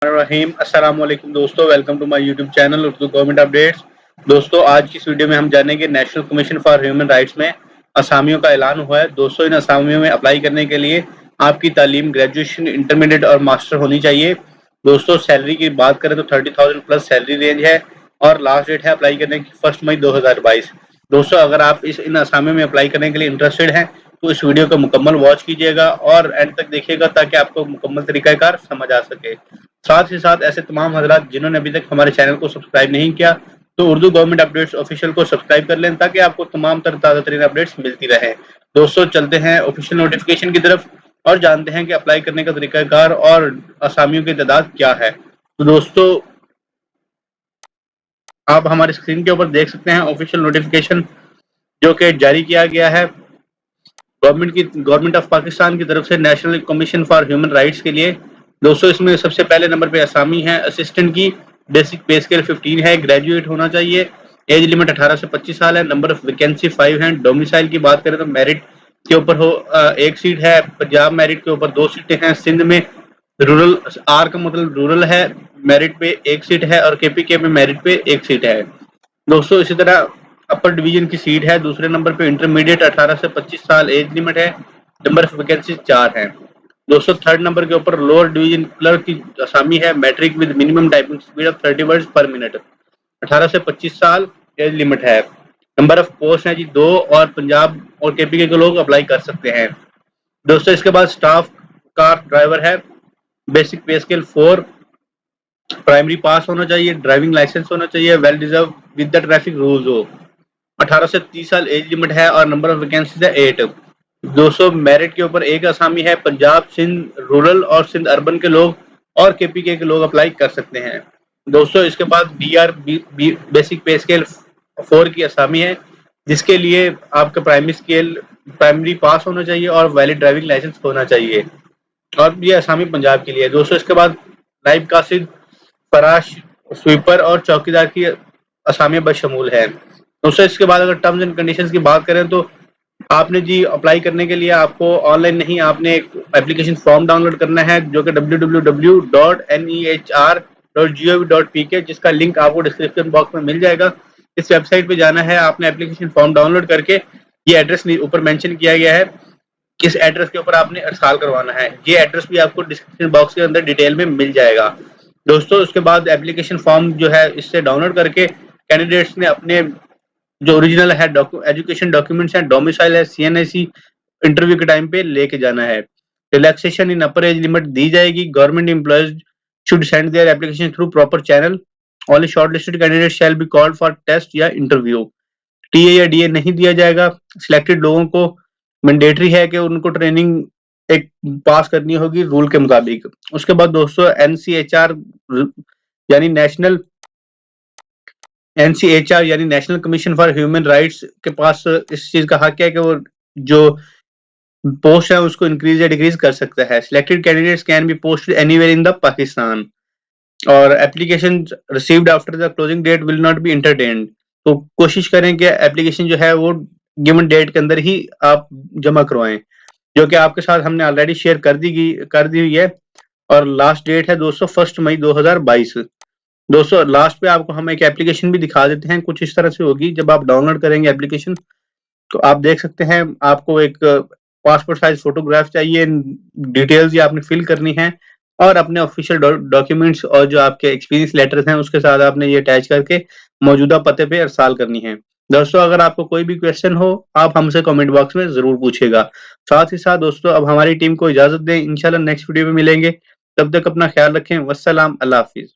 रहीम अस्सलाम वालेकुम दोस्तों, welcome to my YouTube channel Urdu government updates. दोस्तों, आज की इस वीडियो में हम जानेंगे national commission for human rights में असामियों का ऐलान हुआ है। दोस्तों, इन असामियों में अप्लाई करने के लिए आपकी तालीम ग्रेजुएशन, इंटरमीडिएट और मास्टर होनी चाहिए। दोस्तों, सैलरी की बात करें तो 30,000 प्लस सैलरी रेंज है और लास्ट डेट है अप्लाई करने की 1 मई 2022। दोस्तों, अगर आप इन असामियों में अप्लाई करने के लिए इंटरेस्टेड हैं तो इस वीडियो को मुकम्मल वॉच कीजिएगा और एंड तक देखिएगा ताकि आपको मुकम्मल तरीकाकार समझ आ सके। साथ ही साथ ऐसे तमाम हजरात जिन्होंने अभी तक हमारे चैनल को सब्सक्राइब नहीं किया तो उर्दू गवर्नमेंट अपडेट्स ऑफिशियल को सब्सक्राइब कर लें ताकि आपको तमाम ताज़ा तरीन अपडेट्स मिलती रहे। दोस्तों, चलते हैं ऑफिशियल नोटिफिकेशन की तरफ और जानते हैं कि अप्लाई करने का तरीकाकार और असामियों की तादाद क्या है। तो दोस्तों, आप हमारी स्क्रीन के ऊपर देख सकते हैं ऑफिशियल नोटिफिकेशन जो कि जारी किया गया है गवर्नमेंट ऑफ पाकिस्तान की तरफ से national commission for human rights के लिए। दोस्तों, इसमें सबसे पहले नंबर पे असामी है असिस्टेंट की। बेसिक पे स्केल 15 है, ग्रेजुएट होना चाहिए। एज लिमिट 18 से 25 साल है। नंबर ऑफ वैकेंसी 5 है। डोमिसाइल की बात करें तो मेरिट के ऊपर हो 1 सीट है। पंजाब मेरिट के ऊपर 2 सीटें हैं। सिंध में रूरल, आर का मतलब रूरल है, मेरिट पे 1 सीट है और केपीके में मेरिट पे 1 सीट है। दोस्तों, इसी तरह अपर डिवीजन की सीट है। दूसरे नंबर पे इंटरमीडिएट 18 से 25 साल एज लिमिट है। नंबर ऑफ वैकेंसी 4 है। दोस्तों, थर्ड नंबर के ऊपर लोअर डिवीजन क्लर्क की असामी है। Matric with minimum typing speed of 30 words per minute. 18 से 25 साल एज लिमिट है। नंबर ऑफ पोस्ट है जी 2 और पंजाब और केपीके के लोग अप्लाई कर सकते हैं। दोस्तों, इसके बाद स्टाफ कार ड्राइवर है। बेसिक पे स्केल 4, प्राइमरी पास होना चाहिए, ड्राइविंग लाइसेंस होना चाहिए, well deserve with the traffic rules हो। 18 से 30 साल एज लिमिट है और नंबर ऑफ वैकेंसीज है 8। 200 मेरिट के ऊपर एक असामी है। पंजाब, सिंध रूरल और सिंध अर्बन के लोग और केपीके के लोग अप्लाई कर सकते हैं। दोस्तों, इसके बाद बीआर बेसिक पे स्केल 4 की असामी है जिसके लिए आपका प्राइमरी पास होना चाहिए और वैलिड ड्राइविंग लाइसेंस होना चाहिए और ये असामी पंजाब के लिए है। दोस्तों, इसके बाद नाइब कासिद, फराश, स्वीपर और चौकीदार की असामियां बशमूल है। दोस्तों, इसके बाद अगर टर्म्स एंड कंडीशंस की बात करें तो आपने जी अप्लाई करने के लिए आपको ऑनलाइन नहीं, आपने एक एप्लीकेशन फॉर्म डाउनलोड करना है जो कि www.nehr.gov.pk जिसका लिंक आपको डिस्क्रिप्शन बॉक्स में मिल जाएगा। इस वेबसाइट पे जाना है, आपने एप्लीकेशन फॉर्म डाउनलोड करके ये एड्रेस ऊपर मेंशन किया गया है, किस एड्रेस के ऊपर आपने इरसाल करवाना है। ये एड्रेस भी आपको डिस्क्रिप्शन बॉक्स के अंदर डिटेल में मिल जाएगा। दोस्तों, उसके बाद एप्लीकेशन फॉर्म जो है इससे डाउनलोड करके कैंडिडेट्स ने अपने जो ओरिजिनल है एजुकेशन डॉक्यूमेंट्स हैं, डोमिसाइल है, सीएनआईसी इंटरव्यू के टाइम पे लेके जाना है। Relaxation in upper age limit दी जाएगी। Government employees should send their application through proper channel. Only shortlisted candidate shall be called for test या इंटरव्यू। टीए या डीए नहीं दिया जाएगा। सिलेक्टेड लोगों को मैंडेटरी है कि उनको ट्रेनिंग एक पास करनी होगी रूल के मुताबिक। उसके बाद दोस्तों, एनसीएचआर यानी national commission for human rights के पास इस चीज का हक है कि वो जो पोस्ट है उसको इंक्रीज या डिक्रीज कर सकता है। Selected candidates can be posted anywhere in the Pakistan और application received after the closing date will not be entertained. तो कोशिश करें कि एप्लीकेशन जो है वो गिवन डेट के अंदर ही आप जमा करवाएं, जो कि आपके साथ हमने ऑलरेडी शेयर कर दी हुई है और लास्ट डेट है दोस्तों 1 मई 2022। दोस्तों, लास्ट पे आपको हम एक एप्लीकेशन भी दिखा देते हैं, कुछ इस तरह से होगी। जब आप डाउनलोड करेंगे एप्लीकेशन तो आप देख सकते हैं, आपको एक पासपोर्ट साइज फोटोग्राफ चाहिए, डिटेल्स ये आपने फिल करनी है और अपने ऑफिशियल डॉक्यूमेंट्स और जो आपके एक्सपीरियंस लेटर्स हैं उसके साथ आपने ये अटैच करके मौजूदा पते पे अरसाल करनी है। दोस्तों, अगर आपको कोई भी क्वेश्चन हो आप हमसे कमेंट बॉक्स में जरूर पूछेगा। साथ ही साथ दोस्तों, अब हमारी टीम को इजाजत दें, इंशाल्लाह नेक्स्ट वीडियो में मिलेंगे। तब तक अपना ख्याल रखें। वस्सलाम, अल्लाह हाफिज।